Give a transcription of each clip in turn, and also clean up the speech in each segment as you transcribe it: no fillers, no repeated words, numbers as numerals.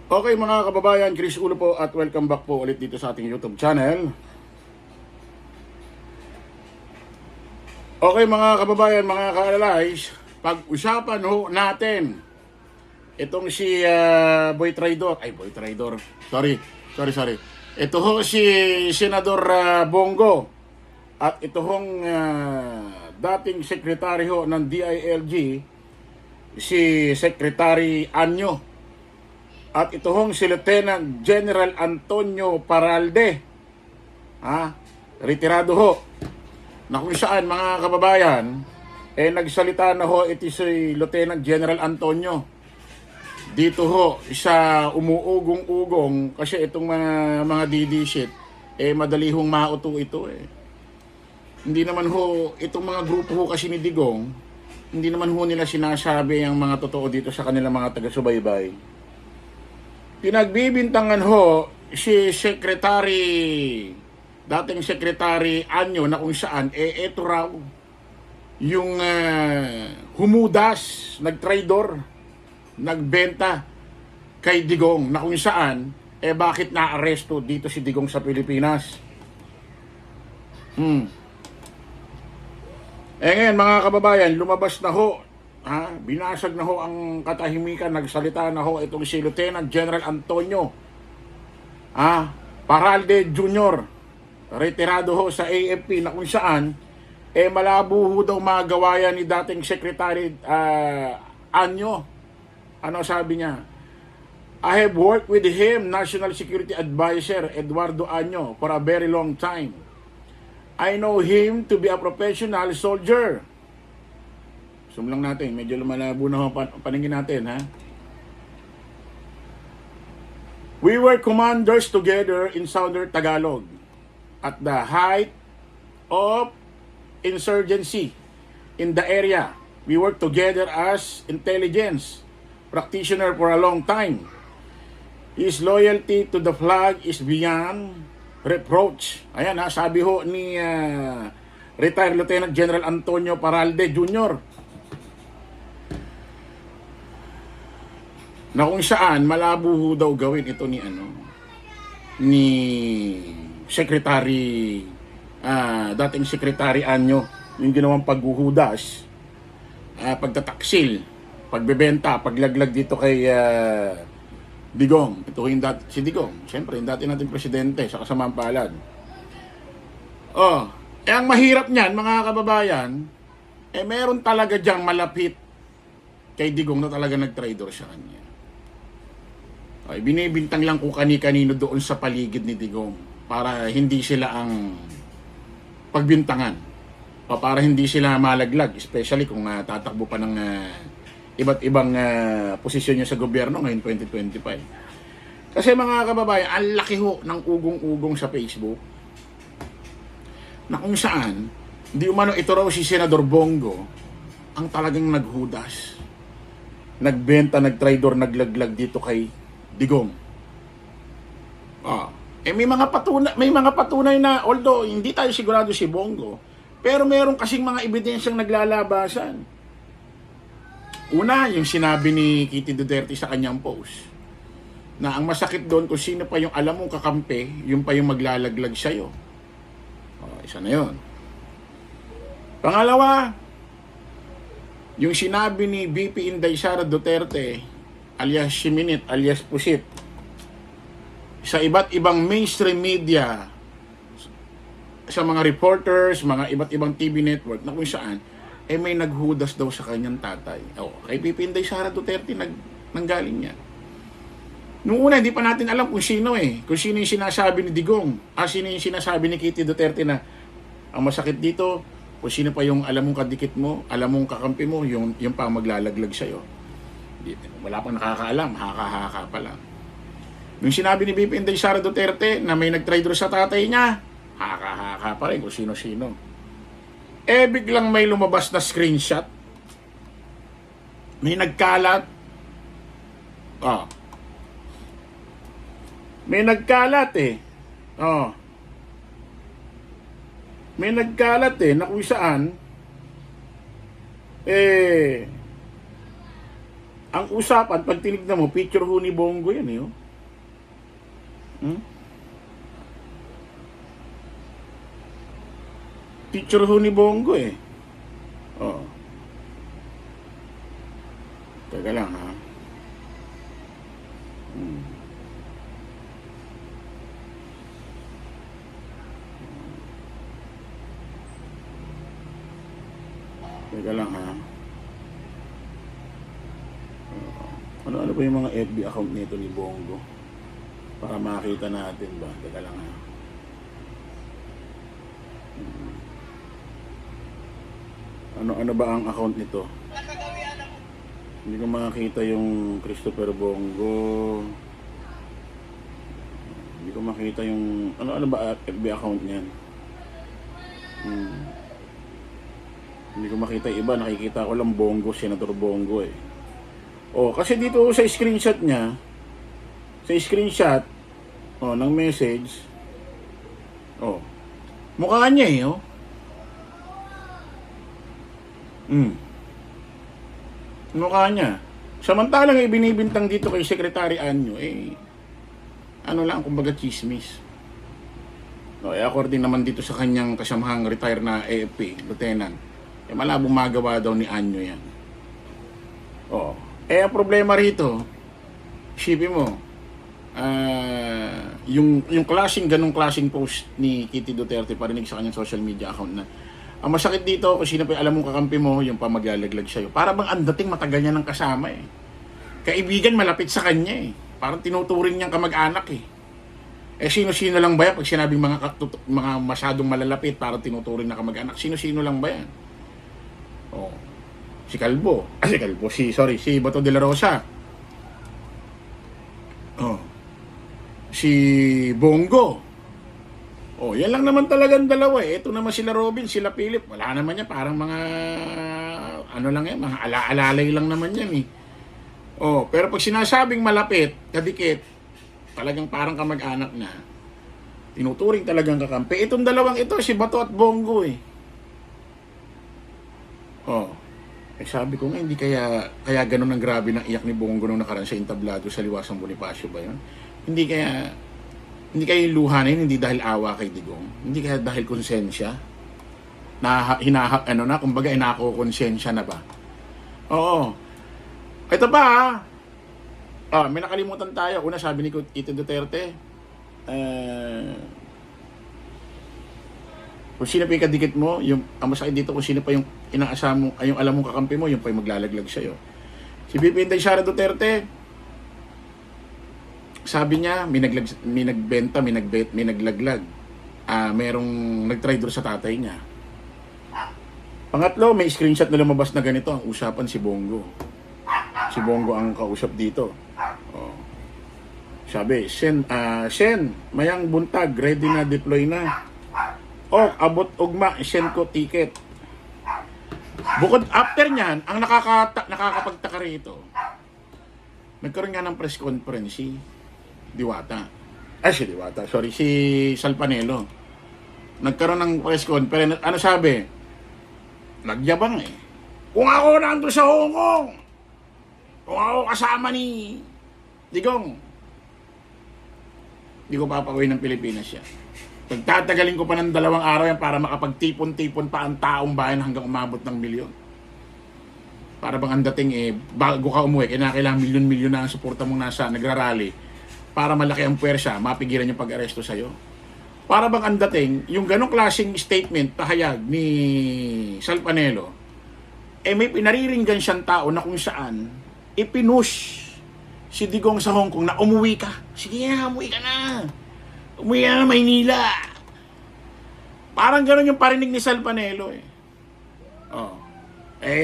Okay mga kababayan, Chris Ulo po at welcome back po ulit dito sa ating YouTube channel. Okay mga kababayan, mga ka-analyze, pag-usapan ho natin itong si Boy Traidor. Sorry. Ito ho si Senador Bongo at ito hong dating sekretary ho ng DILG, si Secretary Anyo. At ito hong si Lieutenant General Antonio Paralde, retirado ho, na kung saan mga kababayan, nagsalita na ho ito si Lieutenant General Antonio. Dito ho, sa umuugong-ugong, kasi itong mga DD-shit, madali hong mauto ito Hindi naman ho, itong mga grupo ho kasi ni Digong, hindi naman ho nila sinasabi ang mga totoo dito sa kanilang mga taga-subaybay. Pinagbibintangan ho si dating Secretary Anyo na kung saan, ito raw yung humudas, nagtraidor, nagbenta kay Digong na kung saan, bakit na-aresto dito si Digong sa Pilipinas. Ngayon mga kababayan, lumabas na ho, binasag na ho ang katahimikan, nagsalita na ho itong si Lieutenant General Antonio Paralde Jr., retirado ho sa AFP, na kung saan malabo ho daw magawa yan ni dating Secretary Anyo. Ano sabi niya? I have worked with him, National Security Advisor Eduardo Anyo, for a very long time. I know him to be a professional soldier. Zoom lang natin, medyo lumalabo na paningin natin, We were commanders together in Southern Tagalog at the height of insurgency in the area. We worked together as intelligence practitioner for a long time. His loyalty to the flag is beyond reproach. Ayan sabi ho ni retired Lieutenant General Antonio Paralde Jr., na kung saan malabo ho daw gawin ito ni Secretary dating Secretary Anyo, yung ginawang paghuhudas, pagtataksil, pagbebenta, paglaglag dito kay Digong. Ito yung si Digong, siyempre yung dati nating presidente sa kasamang palad. Ang mahirap niyan mga kababayan, meron talaga diyang malapit kay Digong na talaga nag-traidor sa kanya. Binibintang lang kung kani-kanino doon sa paligid ni Digong para hindi sila ang pagbintangan o para hindi sila malaglag, especially kung tatakbo pa ng iba't ibang posisyon niya sa gobyerno ngayon 2025. Kasi mga kababayan, ang laki ho ng ugong-ugong sa Facebook na kung saan di umano ito raw si Senador Bongo ang talagang naghudas, nagbenta, nagtraidor, naglaglag dito kay Digong. May mga patunay na, although hindi tayo sigurado si Bongo, pero meron kasing mga ebidensyang naglalabasan. Una, yung sinabi ni Kitty Duterte sa kanyang post, na ang masakit doon kung sino pa yung alam mong kakampi, yung pa yung maglalaglag sa'yo. Isa na yun. Pangalawa, yung sinabi ni VP Inday Sara Duterte, alias Siminit, alias Pusit, sa iba't ibang mainstream media, sa mga reporters, mga iba't ibang TV network, na kung saan, may naghudas daw sa kanyang tatay. Kay VP Inday Sara Duterte, nanggaling niya. Noong una, hindi pa natin alam kung sino kung sino yung sinasabi ni Digong, sino yung sinasabi ni Kitty Duterte na ang masakit dito, kung sino pa yung alam mong kadikit mo, alam mong kakampi mo, yung pa maglalaglag sa'yo. Wala pang nakakaalam, haka-haka pa lang. Nung sinabi ni VP Inday Sara Duterte na may nagtraidor sa tatay niya, haka-haka pa rin kung sino-sino. Biglang may lumabas na screenshot. May nagkalat. May nagkalat May nagkalat na kung saan Ang usapan, pag tinignan mo, picture ho ni Bongo yan eh. Oh. Hmm? Picture ho ni Bongo eh. Oh. Teka lang ha. Hmm. Teka lang ha. Ano ba yung mga FB account nito ni Bongo? Para makita natin ba? Teka lang ha. Ano ba ang account nito? Hindi ko makita yung Christopher Bongo. Hindi ko makita yung... Ano ba FB account niyan? Hindi ko makita iba. Nakikita ko lang Bongo, Senator Bongo eh. Oh, kasi dito sa screenshot niya, ng message, mukha niya eh, oh. Mukha niya. Samantalang ibinibintang dito kay Secretary Anyo, ano lang, kumbaga chismis. According naman dito sa kanyang kasamahang retired na AFP, lieutenant, malabong magawa daw ni Anyo yan. Ang problema rito, isipin mo, yung ganong klaseng post ni Kitty Duterte parinig sa kanyang social media account na ang masakit dito kung sino pa alam mong kakampi mo, yung pa maglalaglag sa'yo. Para bang ang dating matagal niya ng kasama eh. Kaibigan malapit sa kanya eh. Parang tinuturing niyang kamag-anak eh. Sino-sino lang ba yan? Pag sinabing mga masyadong malalapit, parang tinuturing na kamag-anak, sino-sino lang ba yan? Si Bato de la Rosa. Si Bongo. Yan lang naman talagang dalawa eh. Ito naman sila Robin, sila Philip. Wala naman yan, parang mga mga ala-alalay lang naman yan eh. Pero pag sinasabing malapit, kadikit, talagang parang kamag-anak na, tinuturing talagang kakampi. Itong dalawang ito, si Bato at Bongo eh. Sabi ko nga, hindi kaya ganun ang grabe ng iyak ni Bongo nung nakaraan sa entablado sa Liwasang Bonifacio ba yun? Hindi kaya yung luha na yun, hindi dahil awa kay Digong. Hindi kaya dahil konsensya. Kumbaga inako-konsensya na ba? Ito pa may nakalimutan tayo. Una, sabi ni Kitty Duterte, kung sino pa yung kadikit mo, ang masakit dito kung sino pa yung inaasam mo, yung alam mong kakampi mo, yung pa yung maglalaglag sa'yo. Si BP Inday Sara Duterte, sabi niya, may nagbenta, may naglaglag. Merong nag-try doon sa tatay niya. Pangatlo, may screenshot na lumabas na ganito. Ang usapan si Bongo. Si Bongo ang kausap dito. Sabi, Sen, mayang buntag, ready na, deploy na. Abot ugma, send ko ticket. Bukod after niyan, ang nakakapagtaka rito, nagkaroon nga ng press conference si Salpanelo. Nagkaroon ng press conference. Ano sabi? Nagyabang eh. Kung ako nandun sa Hong Kong, kung ako kasama ni Digong, di ko papauwi ng Pilipinas siya. Pagtatagalin ko pa ng 2 araw yan para makapagtipon-tipon pa ang taong bayan hanggang umabot ng milyon. Para bang ang dating bago ka umuwi, kailangan milyon-milyon na ang suporta mong nasa nagrarally para malaki ang puwersa, mapigilan yung pag-aresto sa'yo. Para bang ang dating, yung ganong klaseng statement, pahayag ni Salpanelo, may pinariringgan siyang tao na kung saan ipinush si Digong sa Hong Kong na umuwi ka. Sige na, umuwi ka na. Umuwi ka na Maynila. Parang ganon yung parinig ni Salpanelo eh.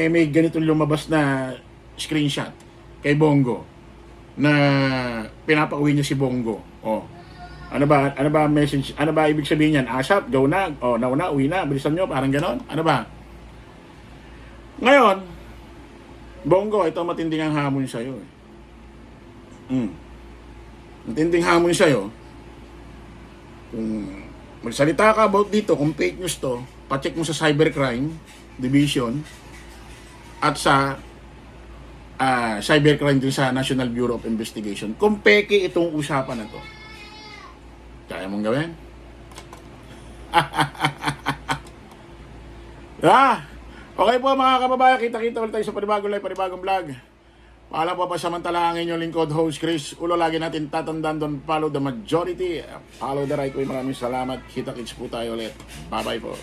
May ganitong lumabas na screenshot kay Bongo na pinapauwi niya si Bongo. Ano ba message? Ano ba ibig sabihin niyan? ASAP, go na. Nauna, uwi na. Bilisan nyo, parang ganon. Ano ba? Ngayon, Bongo, ito matinding ang hamon sa'yo eh. Matinding hamon sa'yo. Kung magsalita ka about dito, kung fake news to, pacheck mo sa Cybercrime Division at sa cybercrime din sa National Bureau of Investigation. Kung peke itong usapan na to, kaya mong gawin? Okay po mga kababayan, kita-kita ulit tayo sa panibagong live, panibagong vlog. Paalam po pa samantala ang inyong lingkod, host Chris. Ulo, lagi natin tatandaan doon, follow the majority, follow the right way. Maraming salamat. Kita-kits po tayo ulit. Bye-bye po.